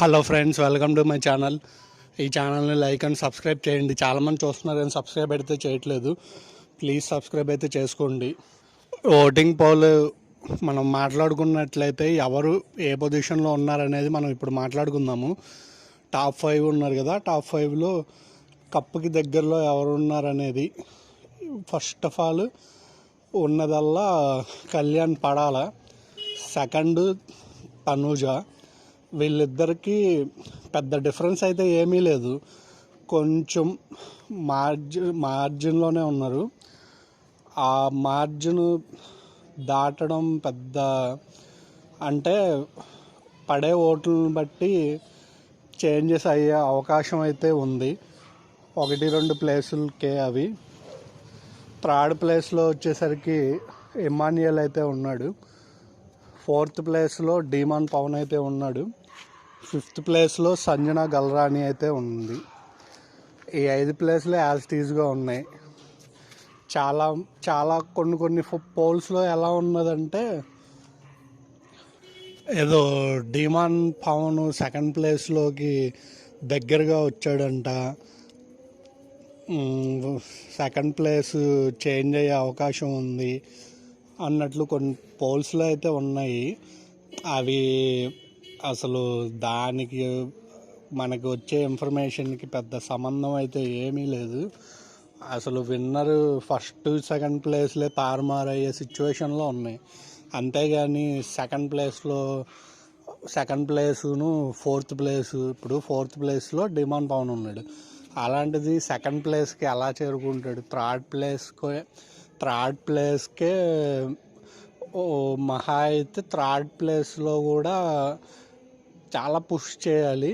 Hello friends, welcome to my channel. ఈ ఛానల్ని like and subscribe చేయండి. చాలామంది చూస్తున్నారు కానీ సబ్స్క్రైబ్ అయితే చేయట్లేదు. ప్లీజ్ సబ్స్క్రైబ్ అయితే చేసుకోండి. ఓటింగ్ పోల్ మనం మాట్లాడుకున్నట్లయితే ఎవరు ఏ పొజిషన్లో ఉన్నారనేది మనం ఇప్పుడు మాట్లాడుకుందాము. టాప్ 5 ఉన్నారు కదా, టాప్ 5లో కప్పుకి దగ్గరలో ఎవరు ఉన్నారనేది. ఫస్ట్ ఆఫ్ ఆల్ ఉన్నదల్లా కళ్యాణ్ పడాల, సెకండ్ తనూజ. వీళ్ళిద్దరికీ పెద్ద డిఫరెన్స్ అయితే ఏమీ లేదు, కొంచెం మార్జిన్లోనే ఉన్నారు. ఆ మార్జిన్ దాటడం పెద్ద అంటే పడే ఓట్లను బట్టి చేంజెస్ అయ్యే అవకాశం అయితే ఉంది. 1-2 ప్లేసులకే అవి. థర్డ్ ప్లేస్లో వచ్చేసరికి ఇమాన్యుయల్ అయితే ఉన్నాడు. 4th ప్లేస్లో డీమాన్ పవన్ అయితే ఉన్నాడు. 5th ప్లేస్లో సంజనా గల్రాని అయితే ఉంది. ఈ 5 ప్లేస్లు యాజ్ టీజ్గా ఉన్నాయి. చాలా కొన్ని పోల్స్లో ఎలా ఉన్నదంటే ఏదో డీమాన్ పవన్ సెకండ్ ప్లేస్లోకి దగ్గరగా వచ్చాడంట, సెకండ్ ప్లేస్ చేంజ్ అయ్యే అవకాశం ఉంది అన్నట్లు కొన్ని పోల్స్లో అయితే ఉన్నాయి. అవి అసలు దానికి మనకు వచ్చే ఇన్ఫర్మేషన్కి పెద్ద సంబంధం అయితే ఏమీ లేదు. అసలు విన్నరు ఫస్ట్ సెకండ్ ప్లేస్లే తారుమారయ్యే సిచ్యువేషన్లో ఉన్నాయి. అంతేగాని సెకండ్ ప్లేసును 4th ప్లేసు, ఇప్పుడు 4th ప్లేస్లో డిమాండ్ పవన్ ఉన్నాడు. అలాంటిది సెకండ్ ప్లేస్కి ఎలా చేరుకుంటాడు? థర్డ్ ప్లేస్కే మహా అయితే థర్డ్ ప్లేస్లో కూడా చాలా పుష్ చేయాలి,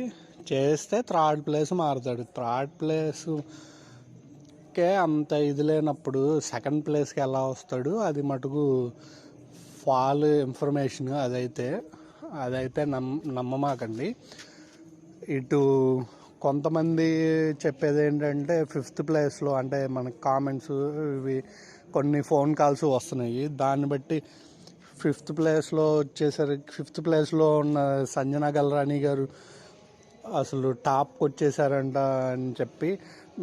చేస్తే థర్డ్ ప్లేస్ మారుతాడు. థర్డ్ ప్లేస్కే అంత ఇది లేనప్పుడు సెకండ్ ప్లేస్కి ఎలా వస్తాడు? అది మటుకు ఫాల్ ఇన్ఫర్మేషన్. అదైతే నమ్మమాకండి. ఇటు కొంతమంది చెప్పేది ఏంటంటే 5th ప్లేస్లో, అంటే మనకు కామెంట్స్ ఇవి కొన్ని ఫోన్ కాల్స్ వస్తున్నాయి, దాన్ని బట్టి 5th ప్లేస్లో వచ్చేసరికి 5th ప్లేస్లో ఉన్న సంజనా గల్రాని గారు అసలు టాప్కి వచ్చేసారంట అని చెప్పి,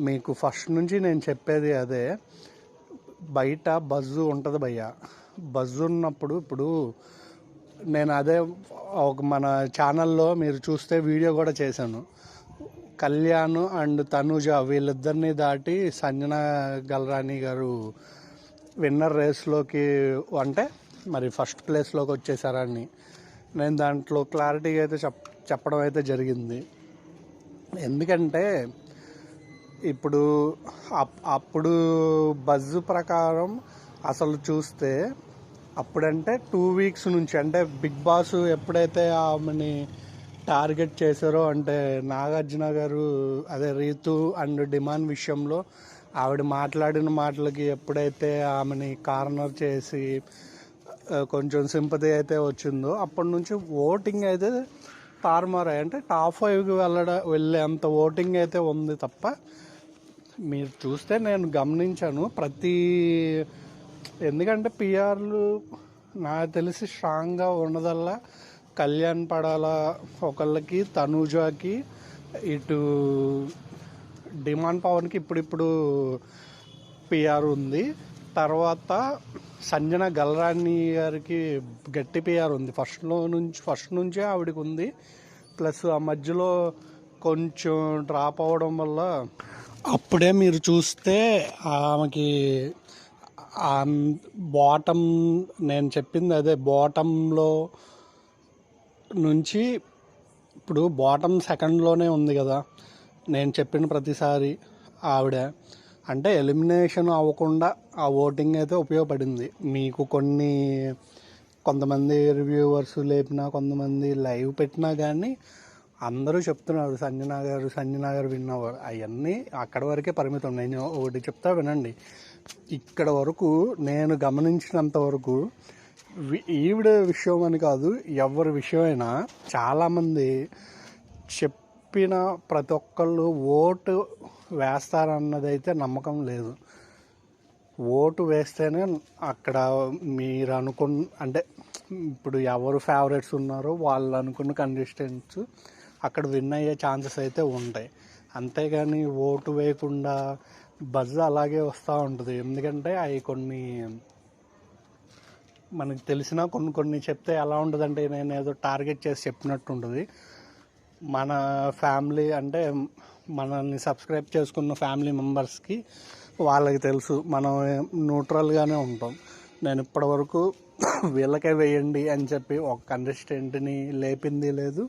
మీకు ఫస్ట్ నుంచి నేను చెప్పేది అదే. బయట బజ్జు ఉంటుంది భయ్య. బజ్జు ఉన్నప్పుడు ఇప్పుడు నేను అదే మన ఛానల్లో మీరు చూస్తే వీడియో కూడా చేశాను. కళ్యాణ్ అండ్ తనూజ వీళ్ళిద్దరిని దాటి సంజనా గల్రాని గారు విన్నర్ రేస్లోకి, అంటే మరి ఫస్ట్ ప్లేస్లోకి వచ్చేసారని నేను దాంట్లో క్లారిటీగా అయితే చెప్పడం అయితే జరిగింది. ఎందుకంటే ఇప్పుడు అప్పుడు బజ్ ప్రకారం అసలు చూస్తే అప్పుడంటే 2 వీక్స్ నుంచి, అంటే బిగ్ బాస్ ఎప్పుడైతే ఆమెని టార్గెట్ చేశారో, అంటే నాగార్జున గారు అదే రీతు అండ్ డిమాండ్ విషయంలో ఆవిడ మాట్లాడిన మాటలకి ఎప్పుడైతే ఆమెని కార్నర్ చేసి కొంచెం సింపతి అయితే వచ్చిందో, అప్పటి నుంచి ఓటింగ్ అయితే తారుమారాయి. అంటే టాప్ 5కి వెళ్ళేంత ఓటింగ్ అయితే ఉంది తప్ప, మీరు చూస్తే నేను గమనించాను ఎందుకంటే పిఆర్లు నాకు తెలిసి స్ట్రాంగ్గా ఉన్నదల్లా కళ్యాణ్ పడాల ఒకళ్ళకి, తనూజాకి, ఇటు డిమాండ్ పవన్కి ఇప్పుడిప్పుడు పిఆర్ ఉంది. తర్వాత సంజనా గల్రాని గారికి గట్టి పిఆర్ ఉంది, ఫస్ట్ నుంచే ఆవిడకి ఉంది. ప్లస్ ఆ మధ్యలో కొంచెం డ్రాప్ అవ్వడం వల్ల అప్పుడే మీరు చూస్తే ఆమెకి బాటమ్, నేను చెప్పింది అదే, బాటంలో నుంచి ఇప్పుడు బాటమ్ సెకండ్లోనే ఉంది కదా. నేను చెప్పిన ప్రతిసారి ఆవిడ అంటే ఎలిమినేషన్ అవ్వకుండా ఆ ఓటింగ్ అయితే ఉపయోగపడింది. మీకు కొంతమంది రివ్యూవర్స్ లేపినా, కొంతమంది లైవ్ పెట్టినా కానీ అందరూ చెప్తున్నారు సంజనా గారు విన్ అవ్వరు. అవన్నీ అక్కడి వరకే పరిమితం. నేను ఒకటి చెప్తా వినండి. ఇక్కడ వరకు నేను గమనించినంత వరకు ఈవిడ విషయం అని కాదు, ఎవరి విషయమైనా చాలామంది చెప్పిన ప్రతి ఒక్కళ్ళు ఓటు వేస్తారన్నదైతే నమ్మకం లేదు. ఓటు వేస్తేనే అక్కడ మీరు అంటే ఇప్పుడు ఎవరు ఫేవరెట్స్ ఉన్నారో వాళ్ళు అనుకున్న కంటెస్టెంట్స్ అక్కడ విన్ అయ్యే ఛాన్సెస్ అయితే ఉంటాయి. అంతేగాని ఓటు వేయకుండా బజ్ అలాగే వస్తూ ఉంటుంది. ఎందుకంటే అవి కొన్ని మనకు తెలిసిన కొన్ని చెప్తే ఎలా ఉంటుందంటే నేను ఏదో టార్గెట్ చేసి చెప్పినట్టు ఉంటుంది. మన ఫ్యామిలీ అంటే మనల్ని సబ్స్క్రైబ్ చేసుకున్న ఫ్యామిలీ మెంబర్స్కి వాళ్ళకి తెలుసు మనం న్యూట్రల్గానే ఉంటాం. నేను ఇప్పటివరకు వీళ్ళకే వేయండి అని చెప్పి ఒక కంటెస్టెంట్ని లేపింది లేదు,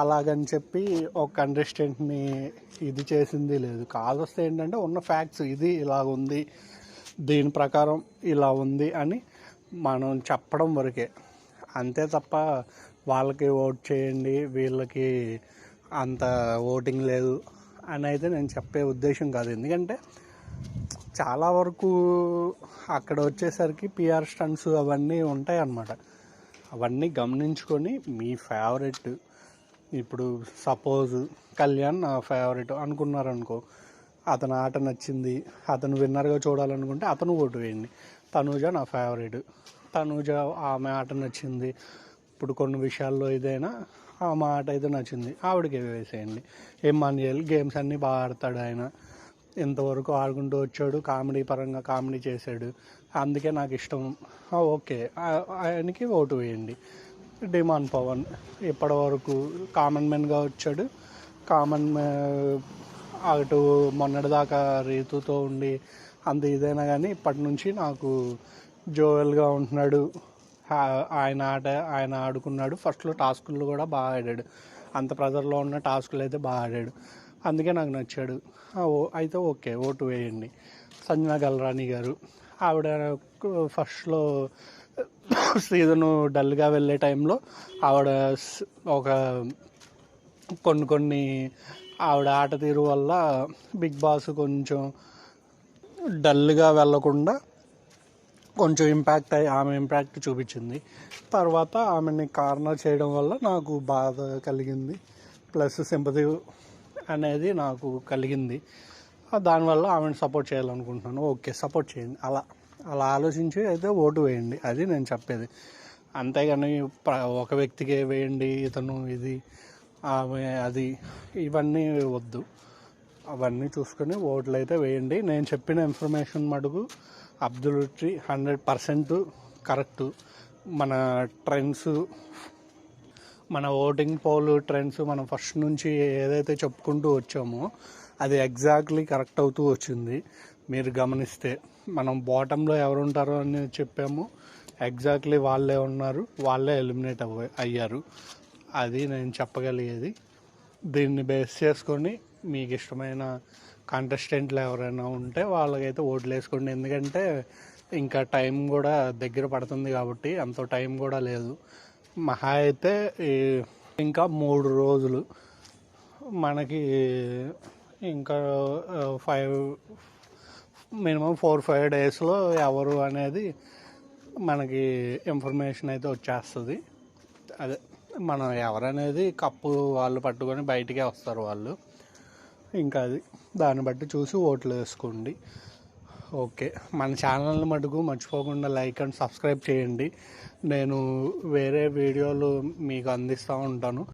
అలాగని చెప్పి ఒక కంటెస్టెంట్ని ఇది చేసింది లేదు. కాదొస్తే ఏంటంటే ఉన్న ఫ్యాక్ట్స్ ఇది ఇలా ఉంది, దీని ప్రకారం ఇలా ఉంది అని మనం చెప్పడం వరకే. అంతే తప్ప వాళ్ళకి ఓట్ చేయండి వీళ్ళకి అంత ఓటింగ్ లేదు అని అయితే నేను చెప్పే ఉద్దేశం కాదు. ఎందుకంటే చాలా వరకు అక్కడ వచ్చేసరికి పిఆర్ స్టంట్స్ అవన్నీ ఉంటాయి అన్నమాట. అవన్నీ గమనించుకొని మీ ఫేవరెట్, ఇప్పుడు సపోజ్ కళ్యాణ్ నా ఫేవరెట్ అనుకున్నారనుకో, అతని ఆట నచ్చింది, అతను విన్నర్గా చూడాలనుకుంటే అతను ఓటు వేయండి. తనూజ నా ఫేవరెట్, తనూజ ఆమె ఆట నచ్చింది, ఇప్పుడు కొన్ని విషయాల్లో ఏదైనా ఆమె ఆట అయితే నచ్చింది, ఆవిడకి వేసేయండి. ఎమ్మాన్యుయల్ గేమ్స్ అన్నీ బాగా ఆడతాడు, ఆయన ఇంతవరకు ఆడుకుంటూ వచ్చాడు, కామెడీ పరంగా కామెడీ చేశాడు, అందుకే నాకు ఇష్టం, ఓకే ఆయనకి ఓటు వేయండి. డిమాండ్ పవన్ ఇప్పటివరకు కామన్ మ్యాన్గా వచ్చాడు, అటు మొన్నటిదాకా రీతుతో ఉండి అంత ఇదైనా కానీ ఇప్పటి నుంచి నాకు జోవెల్గా ఉంటున్నాడు. ఆయన ఆడుకున్నాడు. ఫస్ట్లో టాస్కులు కూడా బాగా ఆడాడు, అంత ప్రెజర్లో ఉన్న టాస్కులు అయితే బాగా ఆడాడు, అందుకే నాకు నచ్చాడు. అయితే ఓకే ఓటు వేయండి. సంజన గల్రాని గారు, ఆవిడ ఫస్ట్లో సీజను డల్గా వెళ్ళే టైంలో ఆవిడ ఒక కొన్ని ఆవిడ ఆట తీరు వల్ల బిగ్ బాస్ కొంచెం డల్గా వెళ్ళకుండా కొంచెం ఆమె ఇంపాక్ట్ చూపించింది. తర్వాత ఆమెని కార్నర్ చేయడం వల్ల నాకు బాధ కలిగింది, ప్లస్ సింపతి అనేది నాకు కలిగింది. దానివల్ల ఆమెను సపోర్ట్ చేయాలనుకుంటున్నాను. ఓకే సపోర్ట్ చేయండి, అలా ఆలోచించి అయితే ఓటు వేయండి, అది నేను చెప్పేది. అంతేగాని ఒక వ్యక్తికి వేయండి, ఇతను ఇది ఆమె అది ఇవన్నీ వద్దు. అవన్నీ చూసుకొని ఓట్లు అయితే వేయండి. నేను చెప్పిన ఇన్ఫర్మేషన్ మటుకు అబ్సల్యూట్లీ 100% కరెక్టు. మన ట్రెండ్స్, మన ఓటింగ్ పోల్ ట్రెండ్స్ మనం ఫస్ట్ నుంచి ఏదైతే చెప్పుకుంటూ వచ్చామో అది ఎగ్జాక్ట్లీ కరెక్ట్ అవుతూ వచ్చింది. మీరు గమనిస్తే మనం బాటంలో ఎవరు ఉంటారో అని చెప్పాము, ఎగ్జాక్ట్లీ వాళ్ళే ఉన్నారు, వాళ్ళే ఎలిమినేట్ అయ్యారు. అది నేను చెప్పగలిగేది. దీన్ని బేస్ చేసుకొని మీకు ఇష్టమైన కంటెస్టెంట్లు ఎవరైనా ఉంటే వాళ్ళకైతే ఓట్లు వేసుకోండి. ఎందుకంటే ఇంకా టైం కూడా దగ్గర పడుతుంది కాబట్టి, అంత టైం కూడా లేదు. మహా అయితే ఇంకా 3 రోజులు మనకి, ఇంకా 4-5 డేస్లో ఎవరు అనేది మనకి ఇన్ఫర్మేషన్ అయితే వచ్చేస్తుంది. అదే మనం ఎవరనేది కప్పు వాళ్ళు పట్టుకొని బయటికే వస్తారు వాళ్ళు. ఇంకా అది దాన్ని బట్టి చూసి ఓట్లు వేసుకోండి. ఓకే, మన ఛానల్ని మటుకు మర్చిపోకుండా లైక్ అండ్ సబ్స్క్రైబ్ చేయండి. నేను వేరే వీడియోలు మీకు అందిస్తూ ఉంటాను.